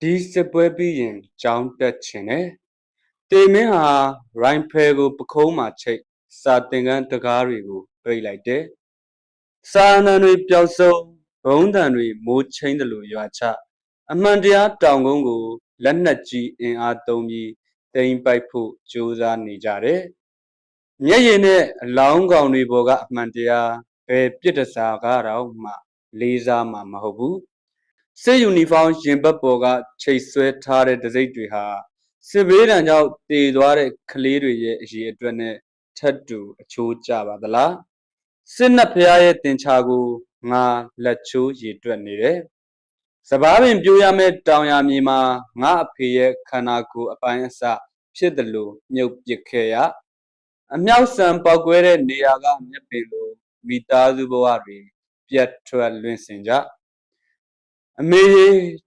ဒီစစ်ပွဲပြီးရင်ကြောင်းတက်ချင်တယ်။တေမင်းဟာရိုင်ဖယ်ကိုပခုံးမှာချိတ်စာတင်ကန်းတကားတွေကိုပိတ်လိုက်တယ်။စာအနှံတွေပျောက်ဆုံးဘုံတန်တွေမိုးချင်းတယ်လို့ရွာချအမှန်တရားတောင်ကုန်းကိုလက်နက်ကြီးအင်အားသုံးပြီးတိမ်ပိုက်ဖို့ကြိုးစားနေကြတယ်။မျက်ရည်နဲ့အလောင်းကောင်တွေပေါ်ကအမှန်တရားဘယ်ပြစ်ဒစာကတော့မှလေးစားမှာမဟုတ်ဘူး။စစ်ယူနီဖောင်းရင်ဘတ်ပေါ်ကချိတ်ဆွဲထားတဲ့တံဆိပ်တွေဟာစစ်ဘေးဒဏ်ကြောင့်တည်သွားတဲ့ကလေးတွေရဲ့အရေးအတွက်နဲ့ထပ်တူအချိုးကျပါသလားစစ်နတ်ဖျားရဲ့တင်ချာကိုငါလက်ချိုးရေတွက်နေတယ်စပားပင်ပြိုးရမယ့်တောင်ရမြေမှာငါအဖေရဲ့ခန္ဓာကိုယ်အပိုင်းအစဖြစ်တယ်လို့မြုပ်ပစ်ခဲ့ရအမြောက်ဆံပေါက်ကွဲတဲ့နေရာကမြက်ပင်လိုမိသားစုဘဝတွေပြတ်ထွက်လွင့်စင်ကြအမေ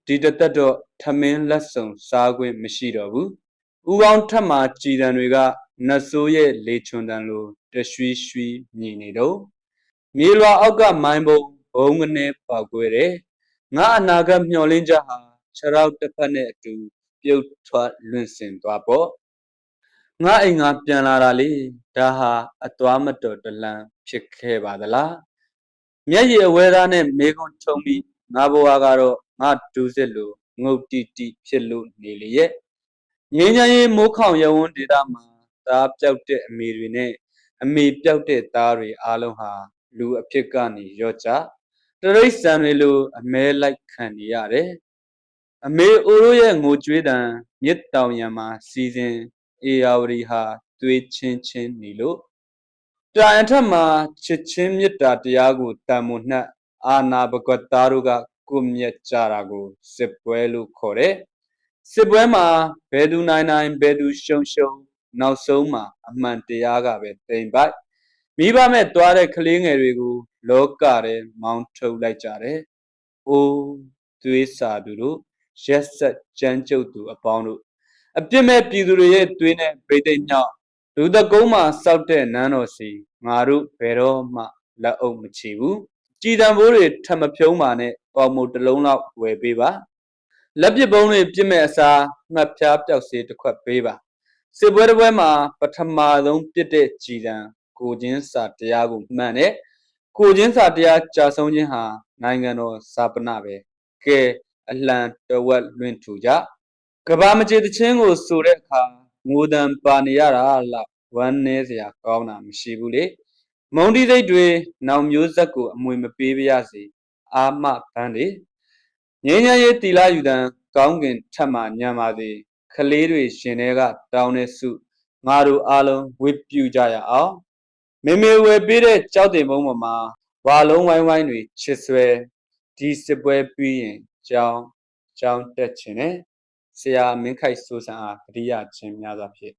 ဒီတသက်တော့ထမင်းလက်စုံစားခွင့်မရှိတော့ဘူးဦးကောင်းထက်မှာကြည်တံတွေကနတ်ဆိုးရဲ့လေချွန်တန်လိုတရွှီရွှီမြည်နေတော့မြေလွာအောက်ကမိုင်းဘုံကနေပေါက်ကွဲတယ်ငါအနာဂတ်မျှော်လင့်ချက်ဟာခြေထောက်တစ်ဖက်နဲ့အတူပြုတ်ထွက်လွင့်စင်သွားပေါ့ငါအိမ်ငါပြန်လာတာလေဒါဟာအသွားမတော်တလန့်ဖြစ်ခဲ့ပါသလားမျက်ရည်အဝဲသားနဲ့မေကွန်ထုံပြီးငါဘဝကတော့ငါဒူးစစ်လိုငုတ်တီတီဖြစ်လို့နေလေရဲ့ငင်းချမ်းရေးမိုးခေါင်ရဝန်းဒေသမှာသားပြောက်တဲ့အမေတွေနဲ့အမေပြောက်တဲ့သားတွေအားလုံးဟာလူအဖြစ်ကနေရော့ကြတရိတ်ဆန်တွေလိုအမဲလိုက်ခံနေရတယ်အမေအိုတို့ရဲ့ငိုကြွေးတံမြစ်တောင်ရံမှာစီစဉ်အေယာဝတီဟာသွေးချင်းချင်းနေလို့တိုင်အထက်မှာချစ်ချင်းမြတ်တာတရားကိုတန်မို့နှက်အာနာဘကွတ်သားတို့ကကိုမြက်ကြတာကိုစစ်ပွဲလို့ခေါ်တယ်စစ်ပွဲမှာဘယ်သူနိုင်နိုင်ဘယ်သူရှုံရှုံနောက်ဆုံးမှာအမှန်တရားကပဲတိမ်ပိုက်မိဘမဲ့သွားတဲ့ကလေးငယ်တွေကိုလောကထဲမောင်းထုတ်လိုက်ကြတယ်။အိုးသွေးစာသူတို့ရက်ဆက်ကြမ်းကြုတ်သူအပေါင်းတို့အပြစ်မဲ့ပြည်သူတွေရဲ့သွေးနဲ့ဗိသိက်ညောက်လူတကုံးမှာစောက်တဲ့နန်းတော်စီငါတို့ဘယ်တော့မှလက်အုပ်မချီဘူး။ကြည်တံဘိုးတွေထမဖြုံးပါနဲ့ပေါင်မတစ်လုံးလောက်ဝယ်ပေးပါ။လက်ပစ်ပုံးတွေပြစ်မဲ့အစားမှတ်ဖြားပျောက်စေးတစ်ခွက်ပေးပါစစ်ပွဲတစ်ပွဲမှာပထမဆုံးပြစ်တဲ့ကြည်တံကိုချင်းစာတရားကိုမှန်တဲ့ကိုချင်းစာတရားကြာဆုံးခြင်းဟာနိုင်ငံတော်စာပနာပဲကဲအလံတဝက်လွင့်ထူကြကဘာမကြေတချင်းကိုဆိုတဲ့အခါငိုတံပါနေရတာလောက်ဝမ်းနည်းစရာကောင်းတာမရှိဘူးလေမုံတိစိတ်တွေနောက်မျိုးဆက်ကိုအမွေမပေးပါရစေအာမပန်းလေငင်းငယ်ရေးတီလာယူတံကောင်းကင်ထက်မှညံပါသည်ကလေးတွေရှင်တွေကတောင်းတဲ့စုငါတို့အားလုံးဝစ်ပြူကြရအောင်မေမေဝယ်ပေးတဲ့ကြောက်တင်ပုံးပေါ်မှာဝါလုံးဝိုင်းဝိုင်းတွေချစ်ဆွဲဒီစစ်ပွဲပြီးရင်ကြောင်းတက်ချင်တယ်ဆရာမင်းခိုက်စိုးစံအားတတိယချင်းများစွာဖြင့်